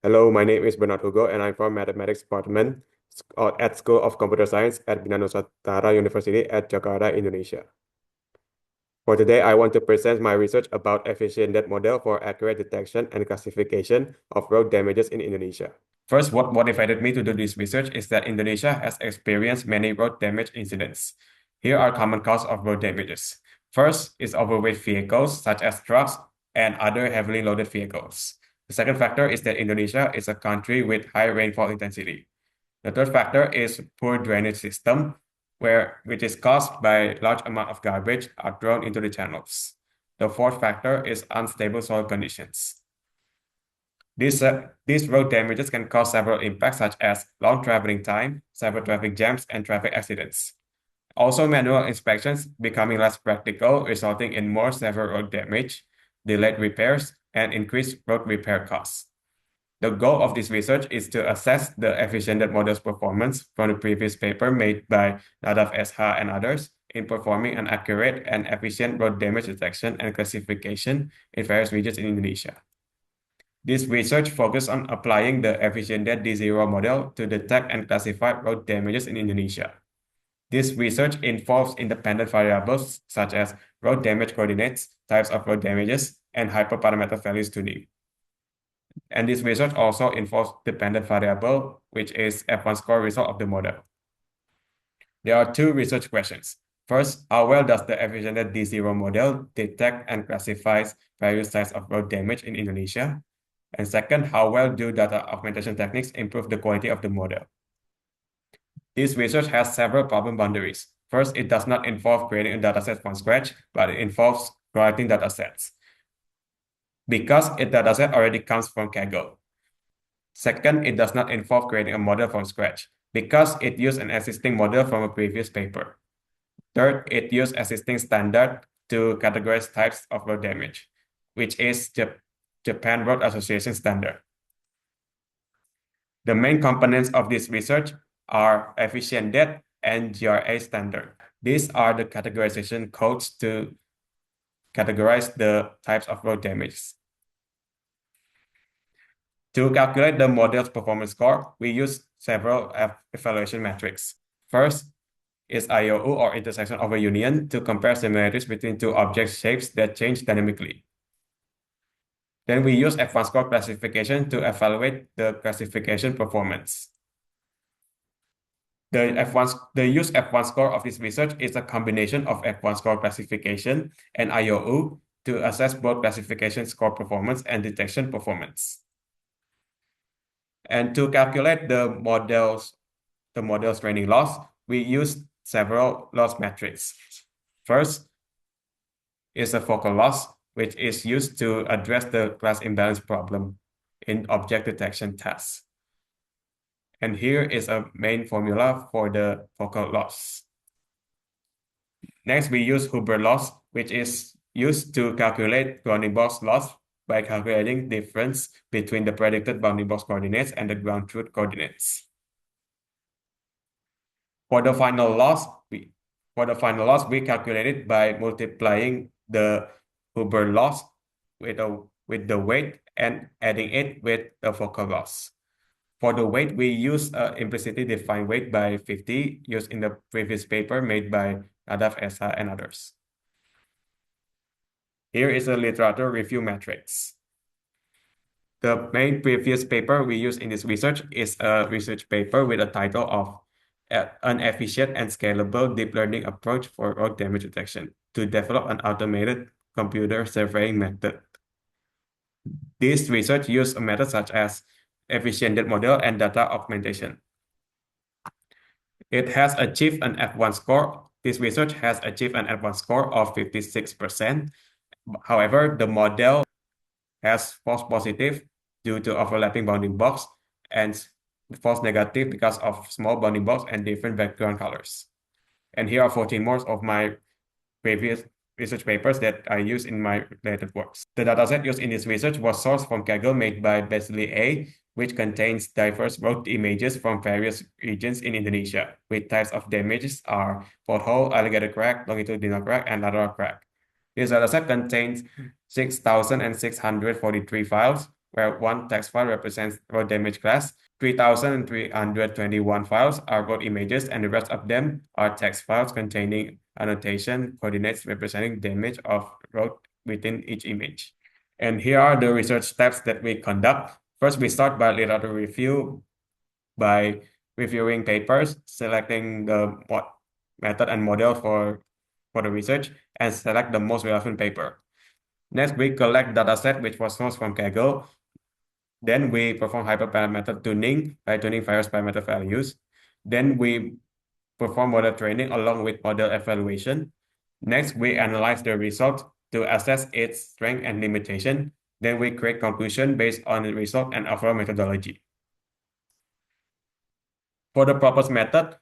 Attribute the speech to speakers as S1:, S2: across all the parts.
S1: Hello, my name is Bernard Hugo, and I'm from Mathematics Department at School of Computer Science at Bina Nusantara University at Jakarta, Indonesia. For today, I want to present my research about efficient depth model for accurate detection and classification of road damages in Indonesia. First, what motivated me to do this research is that Indonesia has experienced many road damage incidents. Here are common causes of road damages. First is overweight vehicles, such as trucks and other heavily loaded vehicles. The second factor is that Indonesia is a country with high rainfall intensity. The third factor is poor drainage system, which is caused by large amount of garbage are thrown into the channels. The fourth factor is unstable soil conditions. These road damages can cause several impacts such as long traveling time, severe traffic jams, and traffic accidents. Also, manual inspections becoming less practical, resulting in more severe road damage, delayed repairs, and increased road repair costs. The goal of this research is to assess the efficient depth model's performance from the previous paper made by Nadav SH and others in performing an accurate and efficient road damage detection and classification in various regions in Indonesia. This research focused on applying the efficient depth D0 model to detect and classify road damages in Indonesia. This research involves independent variables such as road damage coordinates, types of road damages, and hyperparameter values tuning. And this research also involves dependent variable, which is F1 score result of the model. There are two research questions. First, how well does the efficient D0 model detect and classifies various types of road damage in Indonesia? And second, how well do data augmentation techniques improve the quality of the model? This research has several problem boundaries. First, it does not involve creating a dataset from scratch, but it involves writing datasets, because a dataset already comes from Kaggle. Second, it does not involve creating a model from scratch, because it used an existing model from a previous paper. Third, it used existing standard to categorize types of road damage, which is Japan Road Association standard. The main components of this research are efficient depth and GRA standard. These are the categorization codes to categorize the types of road damage. To calculate the model's performance score, we use several evaluation metrics. First is IOU, or intersection over union, to compare similarities between two object shapes that change dynamically. Then we use F1 score classification to evaluate the classification performance. The use F1 score of this research is a combination of F1 score classification and IOU to assess both classification score performance and detection performance. And to calculate the model's training loss, we use several loss metrics. First is a focal loss, which is used to address the class imbalance problem in object detection tests. And here is a main formula for the focal loss. Next, we use Huber loss, which is used to calculate bounding box loss by calculating difference between the predicted bounding box coordinates and the ground truth coordinates. For the final loss, we calculate it by multiplying the Huber loss with the weight and adding it with the focal loss. For the weight, we use implicitly defined weight by 50 used in the previous paper made by Nadav SH and others. Here is a literature review matrix. The main previous paper we use in this research is a research paper with a title of An Efficient and Scalable Deep Learning Approach for Road Damage Detection to Develop an Automated Computer Surveying Method. This research used a method such as efficient depth model and data augmentation. It has achieved an F1 score. This research has achieved an F1 score of 56%. However, the model has false positive due to overlapping bounding box and false negative because of small bounding box and different background colors. And here are 14 more of my previous research papers that I use in my related works. The dataset used in this research was sourced from Kaggle made by Basili A, which contains diverse road images from various regions in Indonesia, with types of damages are pothole, alligator crack, longitudinal crack, and lateral crack. This dataset contains 6,643 files where one text file represents road damage class. 3,321 files are road images, and the rest of them are text files containing annotation coordinates representing damage of road within each image. And here are the research steps that we conduct. First, we start by literature review by reviewing papers, selecting the method and model for the research, and select the most relevant paper. Next, we collect dataset which was sourced from Kaggle. Then we perform hyperparameter tuning by tuning various parameter values. Then we perform model training along with model evaluation. Next, we analyze the result to assess its strength and limitation. Then we create conclusion based on the result and overall methodology. For the proposed method,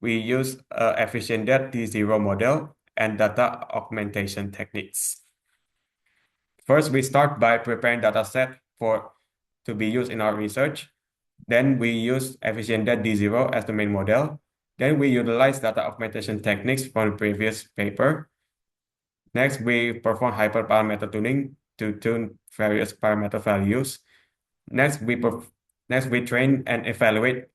S1: we use efficient D0 model and data augmentation techniques. First, we start by preparing dataset to be used in our research. Then we use efficient D0 as the main model. Then we utilize data augmentation techniques from the previous paper. Next, we perform hyperparameter tuning to tune various parameter values. Next, we train and evaluate.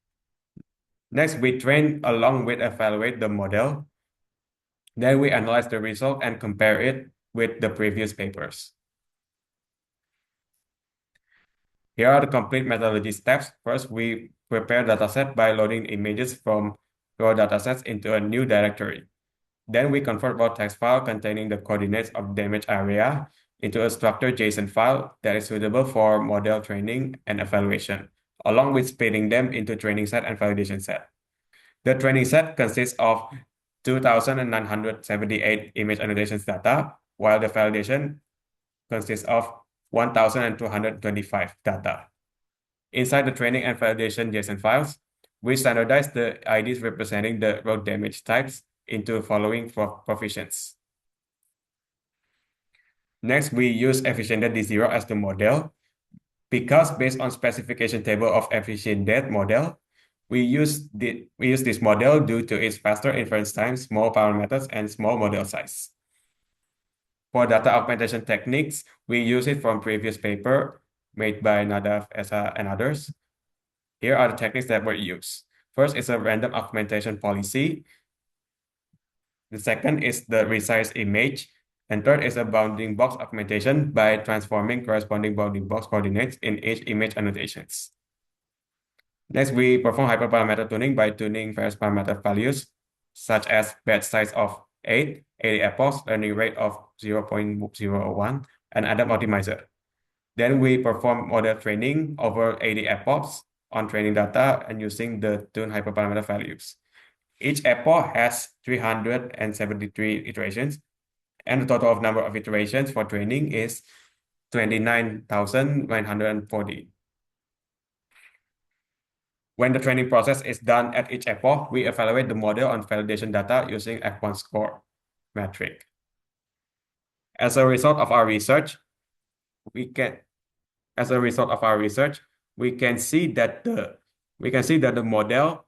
S1: Next, we train along with evaluate the model. Then we analyze the result and compare it with the previous papers. Here are the complete methodology steps. First, we prepare dataset by loading images from raw datasets into a new directory. Then we convert raw text file containing the coordinates of damage area into a structured JSON file that is suitable for model training and evaluation, along with splitting them into training set and validation set. The training set consists of 2,978 image annotations data, while the validation consists of 1,225 data. Inside the training and validation JSON files, we standardize the IDs representing the road damage types into following provisions. Next, we use efficient D0 as the model. Because based on specification table of efficient model, we use this model due to its faster inference time, small parameters, and small model size. For data augmentation techniques, we use it from previous paper made by Nadav, Esa, and others. Here are the techniques that were used. First is a random augmentation policy. The second is the resize image. And third is a bounding box augmentation by transforming corresponding bounding box coordinates in each image annotations. Next, we perform hyperparameter tuning by tuning various parameter values, such as batch size of 8, 80 epochs, learning rate of 0.01, and Adam optimizer. Then we perform model training over 80 epochs on training data and using the tuned hyperparameter values. Each epoch has 373 iterations, and the total of number of iterations for training is 29,940. When the training process is done at each epoch, we evaluate the model on validation data using F1 score metric. As a result of our research, we can see that the model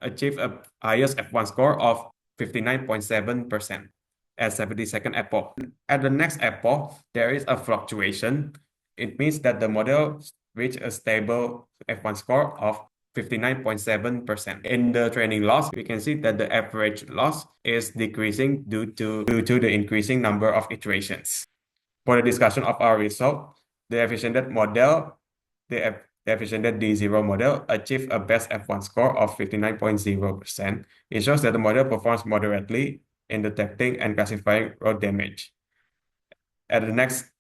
S1: achieved a highest F1 score of 59.7% at 72nd epoch. At the next epoch, there is a fluctuation. It means that the model reached a stable F1 score of 59.7%. In the training loss, we can see that the average loss is decreasing due to the increasing number of iterations. For the discussion of our result, the efficient D0 model achieved a best F1 score of 59.0%. It shows that the model performs moderately in detecting and classifying road damage. At the next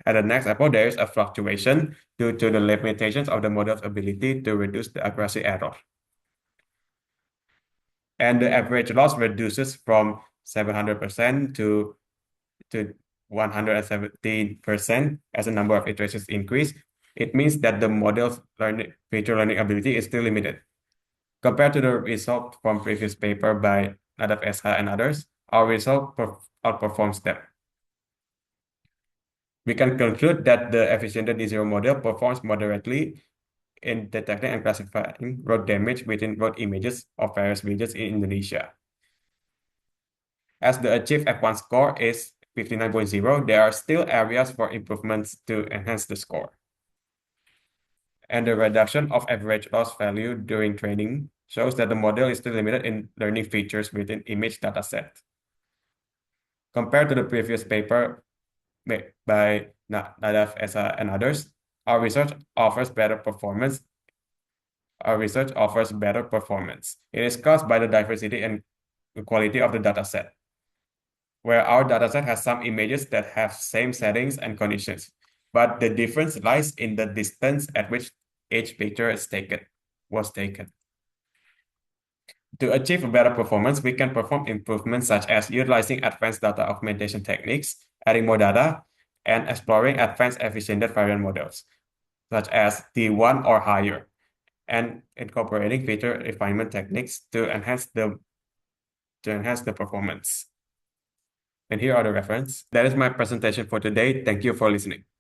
S1: epoch, there is a fluctuation due to the limitations of the model's ability to reduce the accuracy error. And the average loss reduces from 700% to 117% as the number of iterations increase. It means that the model's feature learning ability is still limited. Compared to the result from previous paper by Nadav, Esa, and others, our result outperforms them. We can conclude that the efficient D0 model performs moderately in detecting and classifying road damage within road images of various regions in Indonesia. As the achieved F1 score is 59.0, there are still areas for improvements to enhance the score. And the reduction of average loss value during training shows that the model is still limited in learning features within image dataset. Compared to the previous paper made by Nadav, Essa, and others, our research offers better performance. It is caused by the diversity and the quality of the dataset, where our dataset has some images that have same settings and conditions, but the difference lies in the distance at which each picture was taken. To achieve a better performance, we can perform improvements such as utilizing advanced data augmentation techniques, adding more data, and exploring advanced efficient variant models, such as D1 or higher, and incorporating feature refinement techniques to enhance the performance. And here are the reference. That is my presentation for today. Thank you for listening.